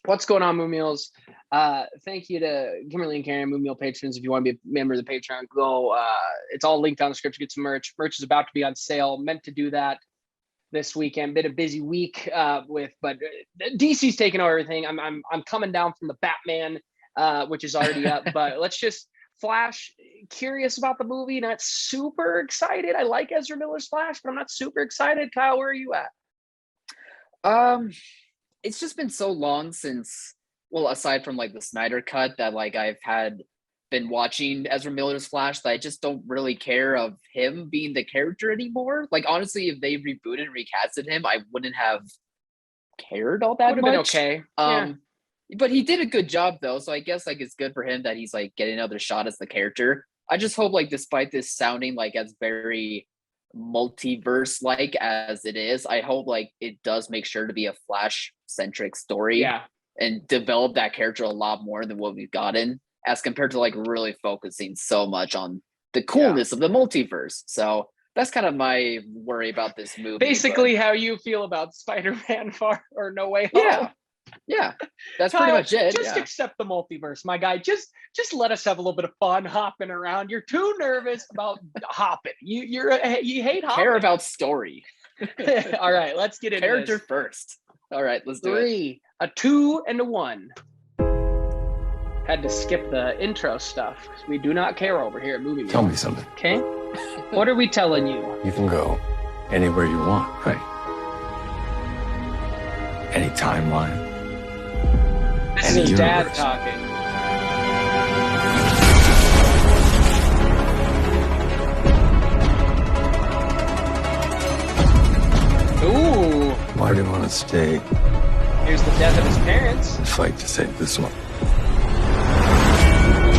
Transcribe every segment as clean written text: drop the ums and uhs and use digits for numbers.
What's going on, Moo Meals? Thank you to Kimberly and Karen, Moo Meal patrons. If you want to be a member of the Patreon, go. It's all linked on the script to get some merch. Merch is about to be on sale. Meant to do that this weekend. Been a busy week but DC's taking over everything. I'm coming down from the Batman, which is already up. But let's just Flash. Curious about the movie. Not super excited. I like Ezra Miller's Flash, but I'm not super excited. Kyle, where are you at? It's just been so long since, well, aside from like the Snyder cut, that like I've been watching Ezra Miller's Flash, that I just don't really care of him being the character anymore. Like honestly, if they rebooted and recasted him, I wouldn't have cared all that Would have much. been okay. But he did a good job though, so I guess like it's good for him that he's like getting another shot as the character. I just hope like despite this sounding like as very multiverse like as it is, I hope like it does make sure to be a Flash centric story and develop that character a lot more than what we've gotten, as compared to like really focusing so much on the coolness of the multiverse. So that's kind of my worry about this movie. Basically, how you feel about Spider-Man Far or No Way Home. Yeah, that's pretty much it. Just accept the multiverse, my guy. Just let us have a little bit of fun hopping around. You're too nervous about hopping. You hate hopping. Care about story. All right, let's get into character this. first. All right, let's do it. 3, a 2, and a 1. Had to skip the intro stuff. We do not care over here at Movie Tell me something. Okay? What are we telling you? You can go anywhere you want, right? Any timeline. This is his dad talking. Ooh. Why do you want to stay Here's the death of his parents. and fight to save this one?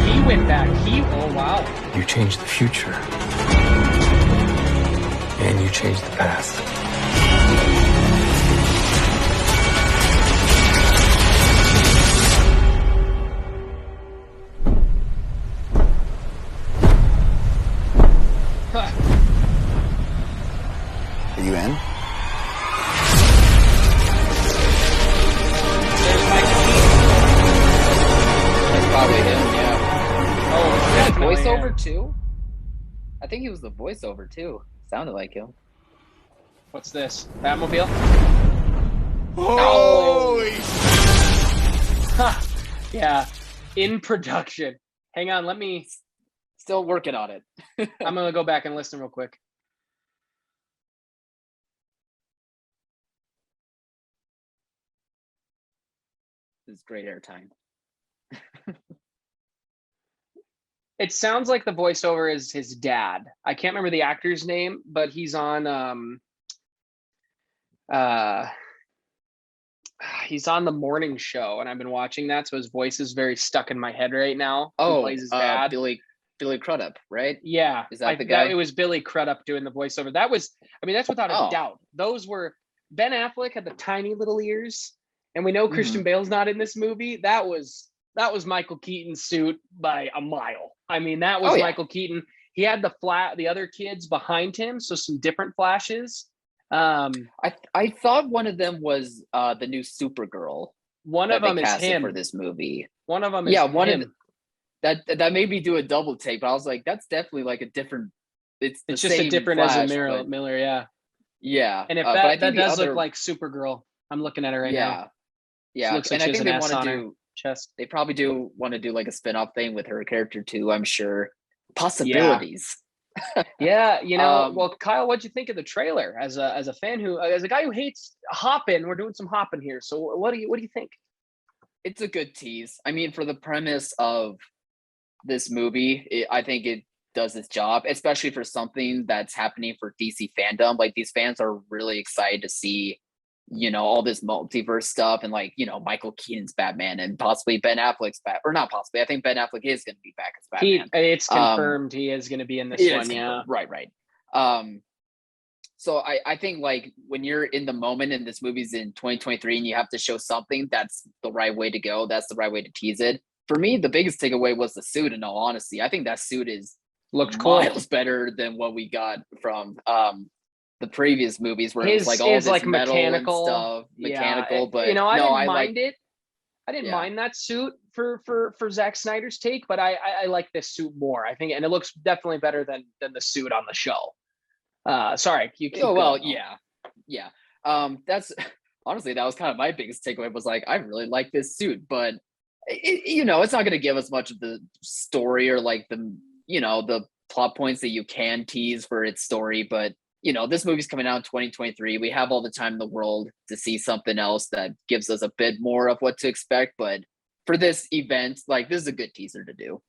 He went back. Oh, wow. You changed the future. And you changed the past. Are you in? That's probably him, yeah. Oh, Was that definitely voiceover him. too? I think he was the voiceover too. Sounded like him. What's this? Batmobile? Holy Ha! Yeah. In production. Hang on, let me... Still working on it. I'm going to go back and listen real quick. This is great airtime. It sounds like the voiceover is his dad. I can't remember the actor's name, but he's on he's on the morning show, and I've been watching that, so his voice is very stuck in my head right now. He plays his dad. Billy Crudup, right? Yeah. Is that the guy? It was Billy Crudup doing the voiceover. That's without a doubt. Those were Ben Affleck had the tiny little ears, and we know Christian Bale's not in this movie. That was Michael Keaton's suit by a mile. I mean, that was Michael Keaton. He had the other kids behind him, so some different Flashes. I thought one of them was the new Supergirl. One of them is him for this movie. One of them is him. That made me do a double take, but I was like, that's definitely like a different. It's just a different Flash, Ezra Miller, yeah. Yeah, and if that does look like Supergirl. I'm looking at it right now. Yeah, looks like and I think they want to do chest. They probably do want to do like a spin-off thing with her character too. I'm sure possibilities. Yeah, well, Kyle, what'd you think of the trailer? As a fan as a guy who hates hopping, we're doing some hopping here. So what do you think? It's a good tease. I mean, for the premise of this movie, I think it does its job, especially for something that's happening for DC fandom. Like these fans are really excited to see, all this multiverse stuff and like, Michael Keaton's Batman and possibly Ben Affleck's or not possibly. I think Ben Affleck is going to be back as Batman. It's confirmed he is going to be in this one. Yeah. Right. So I think like when you're in the moment and this movie's in 2023 and you have to show something, that's the right way to go. That's the right way to tease it. For me, the biggest takeaway was the suit, in all honesty. I think that suit looked miles better than what we got from the previous movies where it was like all this like metal mechanical and stuff. Mechanical, but I didn't mind it. I didn't Yeah. mind that suit for Zack Snyder's take, but I like this suit more. I think, and it looks definitely better than the suit on the show. Sorry, you keep Oh well, going. yeah. That's honestly that was kind of my biggest takeaway was like I really like this suit, but it's not going to give us much of the story or like the plot points that you can tease for its story. But this movie's coming out in 2023. We have all the time in the world to see something else that gives us a bit more of what to expect. But for this event, like this is a good teaser to do.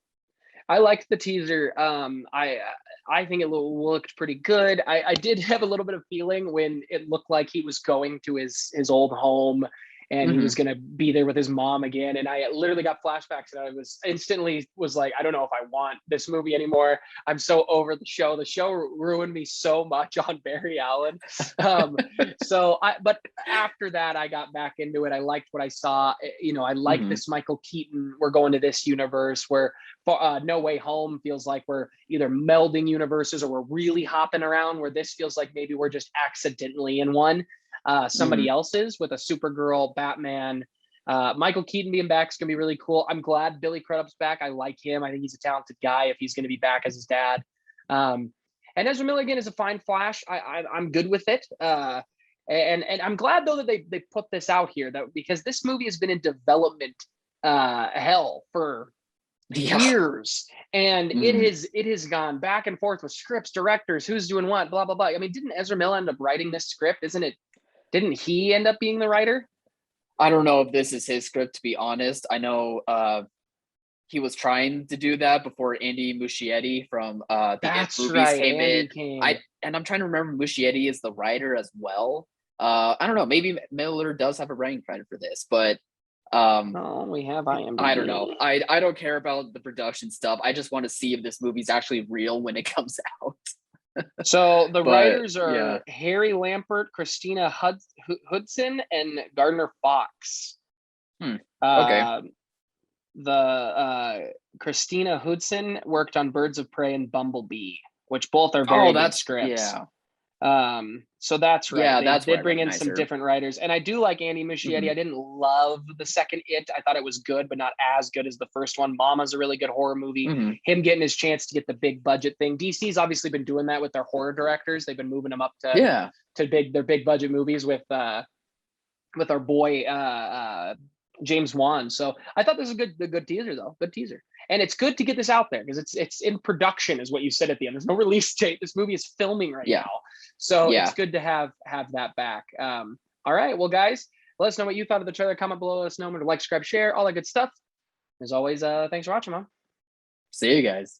I liked the teaser. I think it looked pretty good. I did have a little bit of feeling when it looked like he was going to his old home and he was going to be there with his mom again. And I literally got flashbacks and I was instantly like, I don't know if I want this movie anymore. I'm so over the show. The show ruined me so much on Barry Allen. But after that, I got back into it. I liked what I saw. I like this Michael Keaton. We're going to this universe where No Way Home feels like we're either melding universes or we're really hopping around, where this feels like maybe we're just accidentally in one. Somebody else's with a Supergirl, Batman. Michael Keaton being back is going to be really cool. I'm glad Billy Crudup's back. I like him. I think he's a talented guy if he's going to be back as his dad. And Ezra Miller again is a fine Flash. I'm good with it. And I'm glad though that they put this out here because this movie has been in development hell for years, and it has gone back and forth with scripts, directors, who's doing what, blah blah blah. I mean, didn't Ezra Miller end up writing this script? Didn't he end up being the writer? I don't know if this is his script, to be honest. I know he was trying to do that before Andy Muschietti from the That's movies right, came Andy in. I'm trying to remember Muschietti is the writer as well. I don't know. Maybe Miller does have a writing credit for this, but we have IMDb. I don't know. I don't care about the production stuff. I just want to see if this movie's actually real when it comes out. So the writers are Harry Lampert, Christina Hudson, and Gardner Fox. Okay. The Christina Hudson worked on Birds of Prey and Bumblebee, which both are very good scripts. Yeah. So that's right. Yeah, they did bring in some different writers, and I do like Andy Muschietti. I didn't love the second It. I thought it was good, but not as good as the first one. Mama's a really good horror movie. Him getting his chance to get the big budget thing. DC's obviously been doing that with their horror directors. They've been moving them up to their big budget movies with our boy James Wan. So I thought this was a good teaser though. Good teaser. And it's good to get this out there because it's in production, is what you said at the end. There's no release date. This movie is filming right now. So it's good to have that back. All right. Well, guys, let us know what you thought of the trailer. Comment below. Let us know. Remember to like, subscribe, share, all that good stuff. As always, thanks for watching, Mom. See you guys.